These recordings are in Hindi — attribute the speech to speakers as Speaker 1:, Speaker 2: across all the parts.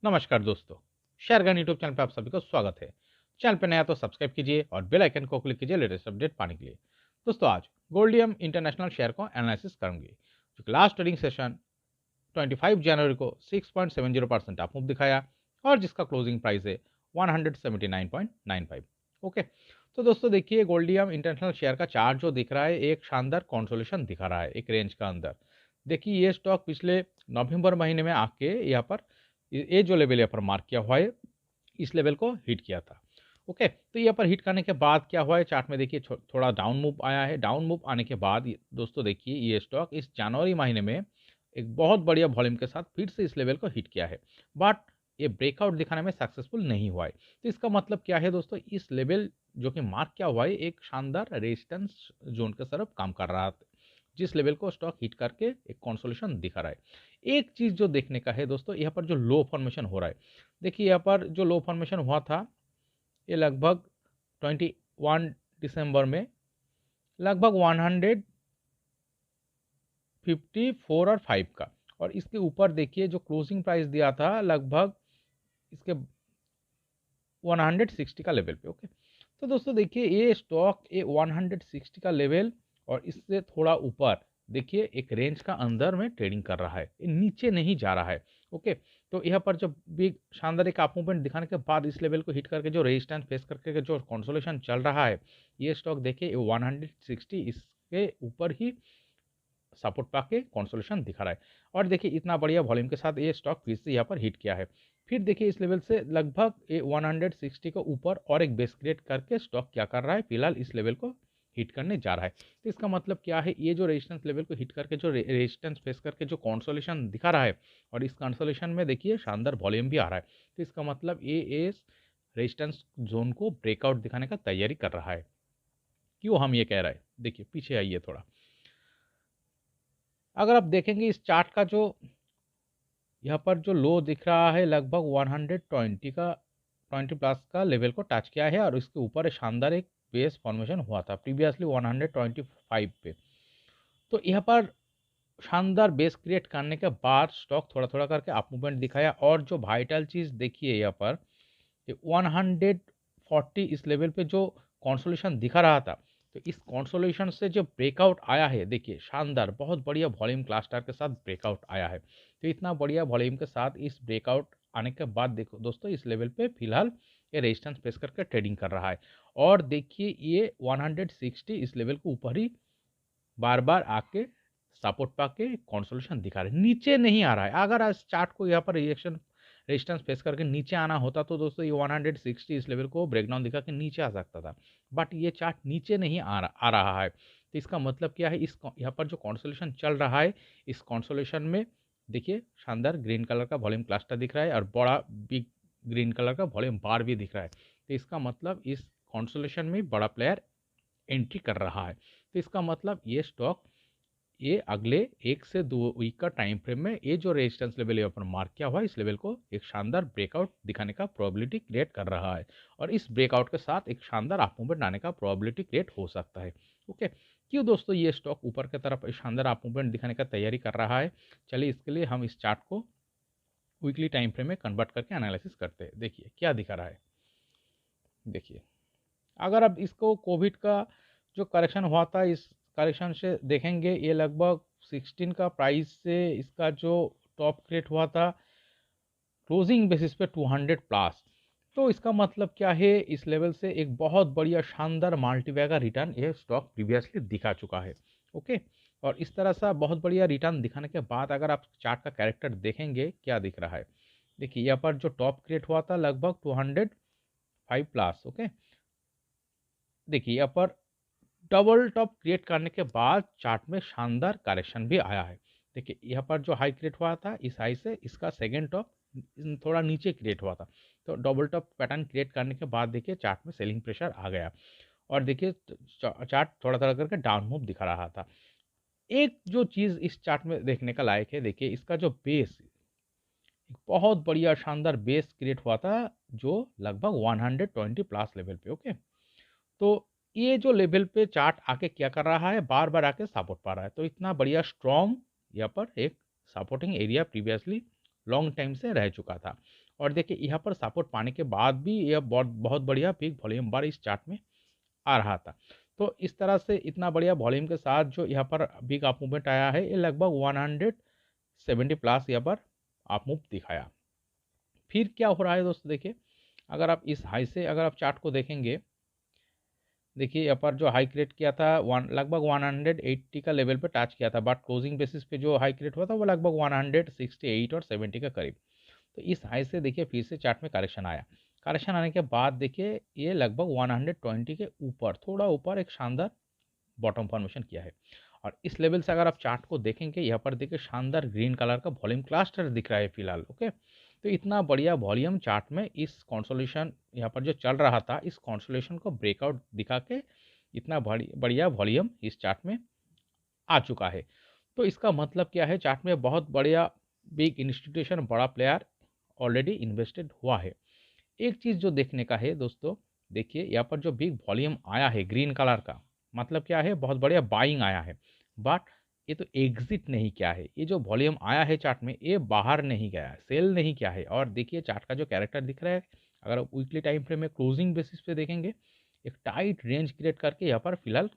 Speaker 1: नमस्कार दोस्तों, शेयरगन यूट्यूब चैनल पे आप सभी को स्वागत है। चैनल पे नया तो सब्सक्राइब कीजिए और बेल आइकन को क्लिक कीजिए लेटेस्ट अपडेट पाने के लिए। दोस्तों आज गोल्डियम इंटरनेशनल शेयर को एनालिसिस करेंगे जो कि लास्ट ट्रेडिंग सेशन 25 जनवरी को 6.70% अप मूव दिखाया और जिसका क्लोजिंग प्राइस है 179.95। ओके, तो दोस्तों देखिए गोल्डियम इंटरनेशनल शेयर का चार्ट जो दिख रहा है एक शानदार कंसोलिडेशन दिखा रहा है एक रेंज का अंदर। देखिए ये स्टॉक पिछले नवंबर महीने में आके यहाँ पर ये जो लेवल यहाँ पर मार्क किया हुआ है इस लेवल को हिट किया था। ओके, तो यहाँ पर हिट करने के बाद क्या हुआ है चार्ट में देखिए थोड़ा डाउन मूव आया है। डाउन मूव आने के बाद दोस्तों देखिए ये स्टॉक इस जनवरी महीने में एक बहुत बढ़िया वॉल्यूम के साथ फिर से इस लेवल को हिट किया है, बट ये ब्रेकआउट दिखाने में सक्सेसफुल नहीं हुआ है। तो इसका मतलब क्या है दोस्तों, इस लेवल जो कि मार्क किया हुआ है एक शानदार रेजिस्टेंस जोन के तरफ काम कर रहा था, जिस लेवल को स्टॉक हिट करके एक कंसोलिडेशन दिखा रहा है। एक चीज़ जो देखने का है दोस्तों, यहाँ पर जो लो फॉर्मेशन हो रहा है, देखिए यहाँ पर जो लो फॉर्मेशन हुआ था ये लगभग 21 दिसंबर में लगभग 154 और 5 का, और इसके ऊपर देखिए जो क्लोजिंग प्राइस दिया था लगभग इसके 160 का लेवल पे। ओके, तो दोस्तों देखिए ये स्टॉक ये 160 का लेवल और इससे थोड़ा ऊपर देखिए एक रेंज का अंदर में ट्रेडिंग कर रहा है, ये नीचे नहीं जा रहा है। ओके, तो यहाँ पर जब बिग शानदार एक अप मूवमेंट दिखाने के बाद इस लेवल को हिट करके जो रेजिस्टेंस फेस करके जो कंसोलिडेशन चल रहा है, ये स्टॉक देखिए 160 इसके ऊपर ही सपोर्ट पाके कंसोलिडेशन दिखा रहा है। और देखिए इतना बढ़िया वॉल्यूम के साथ ये स्टॉक फिर से यहाँ पर हिट किया है। फिर देखिए इस लेवल से लगभग ये 160 के ऊपर और एक बेस क्रिएट करके स्टॉक क्या कर रहा है, फिलहाल इस लेवल को हिट करने जा रहा है। तो इसका मतलब क्या है, ये जो रेजिस्टेंस लेवल को हिट करके जो रेजिस्टेंस फेस करके जो कंसोलिडेशन दिखा रहा है और इस कंसोलिडेशन में देखिए शानदार वॉल्यूम भी आ रहा है। तो इसका मतलब ये इस रेजिस्टेंस जोन को ब्रेकआउट दिखाने का तैयारी कर रहा है। क्यों हम ये कह रहे हैं, देखिए पीछे आइए थोड़ा। अगर आप देखेंगे इस चार्ट का जो यहाँ पर जो लो दिख रहा है लगभग 120 का 20 प्लस का लेवल को टच किया है और इसके ऊपर शानदार एक बेस फॉर्मेशन हुआ था प्रीवियसली 125 पे। तो यहाँ पर शानदार बेस क्रिएट करने के बाद स्टॉक थोड़ा थोड़ा करके अप मूवमेंट दिखाया और जो वाइटल चीज़ देखिए यहाँ पर 140 इस लेवल पे जो कंसोलिडेशन दिखा रहा था, तो इस कंसोलिडेशन से जो ब्रेकआउट आया है देखिए शानदार बहुत बढ़िया वॉल्यूम क्लस्टर के साथ ब्रेकआउट आया है। तो इतना बढ़िया वॉल्यूम के साथ इस ब्रेकआउट आने के बाद देखो दोस्तों इस लेवल पे फिलहाल ये रेजिस्टेंस फेस करके ट्रेडिंग कर रहा है। और देखिए ये 160 इस लेवल के ऊपर ही बार बार आके सपोर्ट पाके कंसोलिडेशन दिखा रहे हैं, नीचे नहीं आ रहा है। अगर इस चार्ट को यहाँ पर रिएक्शन रेजिस्टेंस फेस करके नीचे आना होता तो दोस्तों ये 160 इस लेवल को ब्रेकडाउन दिखा के नीचे आ सकता था, बट ये चार्ट नीचे नहीं आ रहा है। तो इसका मतलब क्या है, इस यहाँ पर जो कंसोलिडेशन चल रहा है इस कंसोलिडेशन में देखिए शानदार ग्रीन कलर का वॉल्यूम क्लस्टर दिख रहा है और बड़ा बिग ग्रीन कलर का वॉल्यूम बार भी दिख रहा है। तो इसका मतलब इस कंसोलिडेशन में बड़ा प्लेयर एंट्री कर रहा है। तो इसका मतलब ये स्टॉक ये अगले 1 से 2 वीक का टाइम फ्रेम में ये जो रेजिस्टेंस लेवल यहाँ पर मार्क किया हुआ है इस लेवल को एक शानदार ब्रेकआउट दिखाने का प्रोबेबिलिटी क्रिएट कर रहा है और इस ब्रेकआउट के साथ एक शानदार अप मूवमेंट आने का प्रोबेबिलिटी क्रिएट हो सकता है। ओके, क्यों दोस्तों ये स्टॉक ऊपर की तरफ शानदार अप मूवमेंट दिखाने का तैयारी कर रहा है, चलिए इसके लिए हम इस चार्ट को वीकली टाइम फ्रेम में कन्वर्ट करके एनालिसिस करते हैं। देखिए क्या दिखा रहा है, देखिए अगर अब इसको कोविड का जो करेक्शन हुआ था इस करेक्शन से देखेंगे ये लगभग 16 का प्राइस से इसका जो टॉप क्रिएट हुआ था क्लोजिंग बेसिस पे 200 प्लस। तो इसका मतलब क्या है, इस लेवल से एक बहुत बढ़िया शानदार मल्टीबैग का रिटर्न ये स्टॉक प्रीवियसली दिखा चुका है। ओके, और इस तरह सा बहुत बढ़िया रिटर्न दिखाने के बाद अगर आप चार्ट का कैरेक्टर देखेंगे क्या दिख रहा है, देखिए यहाँ पर जो टॉप क्रिएट हुआ था लगभग 205 प्लस। ओके, देखिए यहाँ पर डबल टॉप क्रिएट करने के बाद चार्ट में शानदार करेक्शन भी आया है। देखिए यहाँ पर जो हाई क्रिएट हुआ था इस हाई से इसका सेकेंड टॉप थोड़ा नीचे क्रिएट हुआ था, तो डबल टॉप पैटर्न क्रिएट करने के बाद देखिए चार्ट में सेलिंग प्रेशर आ गया और देखिए चार्ट थोड़ा थोड़ा करके डाउन मूव दिखा रहा था। एक जो चीज़ इस चार्ट में देखने का लायक है, देखिए इसका जो बेस एक बहुत बढ़िया शानदार बेस क्रिएट हुआ था जो लगभग 120 प्लस लेवल पे। ओके, तो ये जो लेवल पे चार्ट आके क्या कर रहा है, बार बार आके सपोर्ट पा रहा है। तो इतना बढ़िया स्ट्रॉन्ग यहाँ पर एक supporting area previously long time से रह चुका था और देखिए यहाँ पर सपोर्ट पाने के बाद भी यह बहुत बहुत बढ़िया बिग वॉल्यूम बार इस चार्ट में आ रहा था। तो इस तरह से इतना बढ़िया वॉल्यूम के साथ जो यहाँ पर बिग अप मूवमेंट आया है, ये लगभग 170 प्लस यहाँ पर अप मूव दिखाया। फिर क्या हो रहा है दोस्तों, देखिए अगर आप इस हाई से अगर आप चार्ट को देखेंगे, देखिए यहाँ पर जो हाई क्रिएट किया था लगभग 180 का लेवल पे टच किया था, बट क्लोजिंग बेसिस पे जो हाई क्रिएट हुआ था वो लगभग 168 और 70 के करीब। तो इस हाई से देखिए फिर से चार्ट में करेक्शन आया। करेक्शन आने के बाद देखिए ये लगभग 120 के ऊपर, थोड़ा ऊपर एक शानदार बॉटम फॉर्मेशन किया है। और इस लेवल से अगर आप चार्ट को देखेंगे, यहाँ पर देखिए शानदार ग्रीन कलर का वॉल्यूम क्लस्टर दिख रहा है फिलहाल। ओके, तो इतना बढ़िया वॉल्यूम चार्ट में इस कॉन्सोलेशन यहाँ पर जो चल रहा था, इस कॉन्सोलेशन को ब्रेकआउट दिखा के इतना बढ़िया वॉल्यूम इस चार्ट में आ चुका है। तो इसका मतलब क्या है, चार्ट में बहुत बढ़िया बिग इंस्टीट्यूशन, बड़ा प्लेयर ऑलरेडी इन्वेस्टेड हुआ है। एक चीज़ जो देखने का है दोस्तों, देखिए यहाँ पर जो बिग वॉल्यूम आया है ग्रीन कलर का, मतलब क्या है, बहुत बढ़िया बाइंग आया है। बट ये तो एग्जिट नहीं किया है, ये जो वॉल्यूम आया है चार्ट में ये बाहर नहीं गया है, सेल नहीं किया है। और देखिए चार्ट का जो कैरेक्टर दिख रहा है, अगर आप वीकली टाइम फ्रेम में क्लोजिंग बेसिस पे देखेंगे, एक टाइट रेंज क्रिएट करके यहाँ पर फिलहाल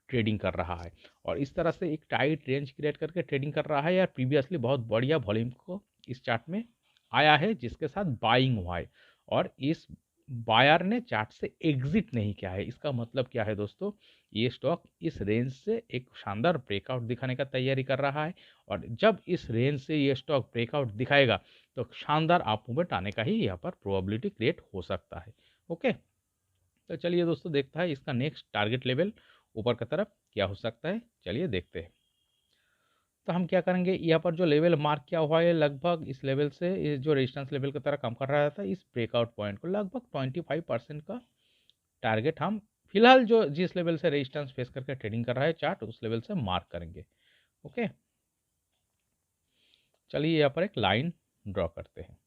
Speaker 1: ट्रेडिंग कर रहा है। और इस तरह से एक टाइट रेंज क्रिएट करके ट्रेडिंग कर रहा है यार, प्रीवियसली बहुत बढ़िया वॉल्यूम को इस चार्ट में आया है जिसके साथ बाइंग हुआ है। और इस बायर ने चार्ट से एग्जिट नहीं किया है। इसका मतलब क्या है दोस्तों, ये स्टॉक इस रेंज से एक शानदार ब्रेकआउट दिखाने का तैयारी कर रहा है। और जब इस रेंज से ये स्टॉक ब्रेकआउट दिखाएगा तो शानदार अप मूवमेंट आने का ही यहाँ पर प्रोबेबिलिटी क्रिएट हो सकता है। ओके, तो चलिए दोस्तों देखता है इसका नेक्स्ट टारगेट लेवल ऊपर की तरफ क्या हो सकता है, चलिए देखते हैं। तो हम क्या करेंगे, यहाँ पर जो लेवल मार्क किया हुआ है लगभग इस लेवल से इस जो रेजिस्टेंस लेवल की तरह कम कर रहा था, इस ब्रेकआउट पॉइंट को लगभग 25% का टारगेट हम फिलहाल जो जिस लेवल से रेजिस्टेंस फेस करके ट्रेडिंग कर रहा है चार्ट, उस लेवल से मार्क करेंगे। ओके, चलिए यहाँ पर एक लाइन ड्रॉ करते हैं।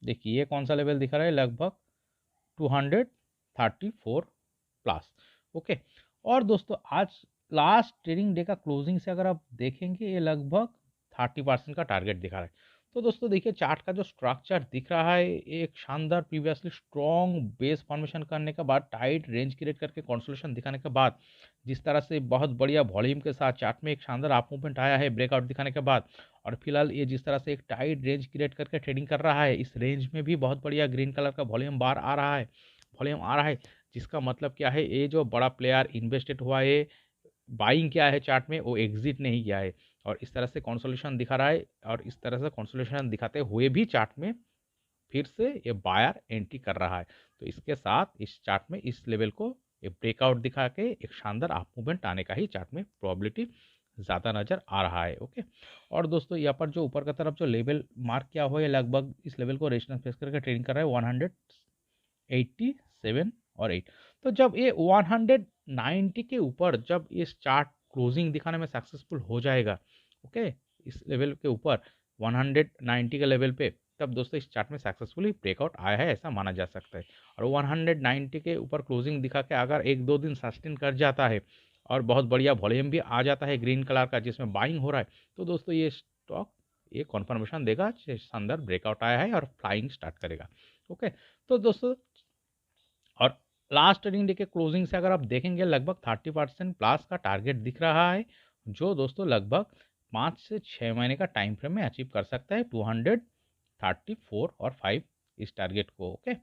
Speaker 1: देखिए ये कौन सा लेवल दिखा रहा है, लगभग 234 प्लस। ओके, और दोस्तों आज लास्ट ट्रेडिंग डे का क्लोजिंग से अगर आप देखेंगे, ये लगभग 30% का टारगेट दिखा रहा है। तो दोस्तों देखिए चार्ट का जो स्ट्रक्चर दिख रहा है, एक शानदार प्रीवियसली स्ट्रॉन्ग बेस फॉर्मेशन करने के बाद, टाइट रेंज क्रिएट करके कंसोलिडेशन दिखाने के बाद, जिस तरह से बहुत बढ़िया वॉल्यूम के साथ चार्ट में एक शानदार अप मूवमेंट आया है ब्रेकआउट दिखाने के बाद, और फिलहाल ये जिस तरह से एक टाइट रेंज क्रिएट करके ट्रेडिंग कर रहा है, इस रेंज में भी बहुत बढ़िया ग्रीन कलर का वॉल्यूम बार आ रहा है, वॉल्यूम आ रहा है। जिसका मतलब क्या है, ये जो बड़ा प्लेयर इन्वेस्टेड हुआ है, बाइंग क्या है चार्ट में, वो एग्जिट नहीं किया है और इस तरह से कंसोलिडेशन दिखा रहा है। और इस तरह से कंसोलिडेशन दिखाते हुए भी चार्ट में फिर से ये बायर एंट्री कर रहा है। तो इसके साथ इस चार्ट में इस लेवल को एक ब्रेकआउट दिखा के एक शानदार अप मूवमेंट आने का ही चार्ट में प्रोबेबिलिटी ज़्यादा नज़र आ रहा है। ओके, और दोस्तों यहाँ पर जो ऊपर की तरफ जो लेवल मार्क किया हुआ है, लगभग इस लेवल को रेजिस्टेंस फेस करके ट्रेडिंग कर रहा है 187 और 8। तो जब ये 190 के ऊपर जब इस चार्ट क्लोजिंग दिखाने में सक्सेसफुल हो जाएगा, ओके, इस लेवल के ऊपर 190 के लेवल पे, तब दोस्तों इस चार्ट में सक्सेसफुली ब्रेकआउट आया है ऐसा माना जा सकता है। और 190 के ऊपर क्लोजिंग दिखा के अगर एक दो दिन सस्टेन कर जाता है और बहुत बढ़िया वॉल्यूम भी आ जाता है ग्रीन कलर का जिसमें बाइंग हो रहा है, तो दोस्तों ये स्टॉक ये कॉन्फर्मेशन देगा शानदार ब्रेकआउट आया है और फ्लाइंग स्टार्ट करेगा। ओके, तो दोस्तों और लास्ट ट्रेडिंग डे के क्लोजिंग से अगर आप देखेंगे, लगभग 30% प्लस का टारगेट दिख रहा है, जो दोस्तों लगभग 5 से 6 महीने का टाइम फ्रेम में अचीव कर सकता है 234 और 5 इस टारगेट को। ओके,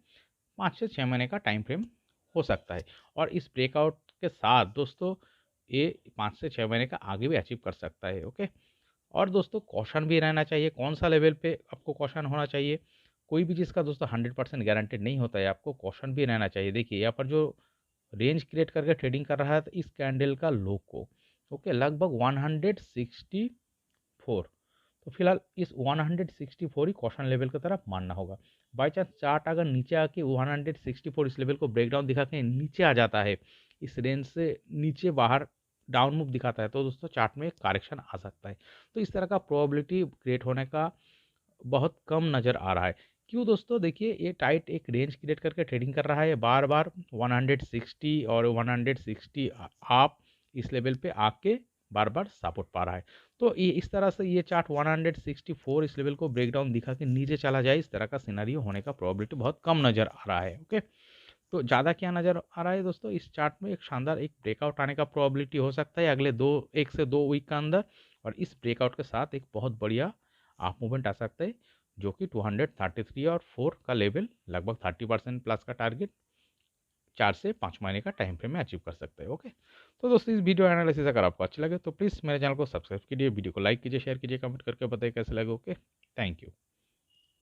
Speaker 1: 5 से 6 महीने का टाइम फ्रेम हो सकता है और इस ब्रेकआउट के साथ दोस्तों ये 5 से 6 महीने का आगे भी अचीव कर सकता है। ओके, और दोस्तों कॉशन भी रहना चाहिए। कौन सा लेवल पे आपको कॉशन होना चाहिए, कोई भी चीज़ का दोस्तों 100% गारंटेड नहीं होता है, आपको कॉशन भी रहना चाहिए। देखिए यहाँ पर जो रेंज क्रिएट करके ट्रेडिंग कर रहा है, तो इस कैंडल का लो को ओके लगभग 164, तो फिलहाल इस 164 ही कॉशन लेवल की तरफ मानना होगा। बाई चांस चार्ट अगर नीचे आके 164 इस लेवल को ब्रेकडाउन दिखा के नीचे आ जाता है, इस रेंज से नीचे बाहर डाउन मूव दिखाता है, तो दोस्तों चार्ट में करेक्शन आ सकता है। तो इस तरह का प्रोबेबिलिटी क्रिएट होने का बहुत कम नज़र आ रहा है। क्यों दोस्तों, देखिए ये टाइट एक रेंज क्रिएट करके ट्रेडिंग कर रहा है, बार बार 160 और 160 आप इस लेवल पे आके बार बार सपोर्ट पा रहा है। तो ये इस तरह से ये चार्ट 164 इस लेवल को ब्रेकडाउन दिखा के नीचे चला जाए, इस तरह का सिनेरियो होने का प्रोबेबिलिटी बहुत कम नज़र आ रहा है। ओके, तो ज़्यादा क्या नज़र आ रहा है दोस्तों, इस चार्ट में एक शानदार एक ब्रेकआउट आने का प्रोबेबिलिटी हो सकता है अगले 1 से 2 वीक के अंदर, और इस ब्रेकआउट के साथ एक बहुत बढ़िया आप मूवमेंट आ सकता है, जो कि 233 और 4 का लेवल, लगभग 30% प्लस का टारगेट 4 से 5 महीने का टाइम फ्रेम में अचीव कर सकते हैं। ओके, तो दोस्तों इस वीडियो एनालिसिस अगर आपको अच्छा लगे तो प्लीज़ मेरे चैनल को सब्सक्राइब कीजिए, वीडियो को लाइक कीजिए, शेयर कीजिए, कमेंट करके बताइए कैसे लगे। Okay, thank you.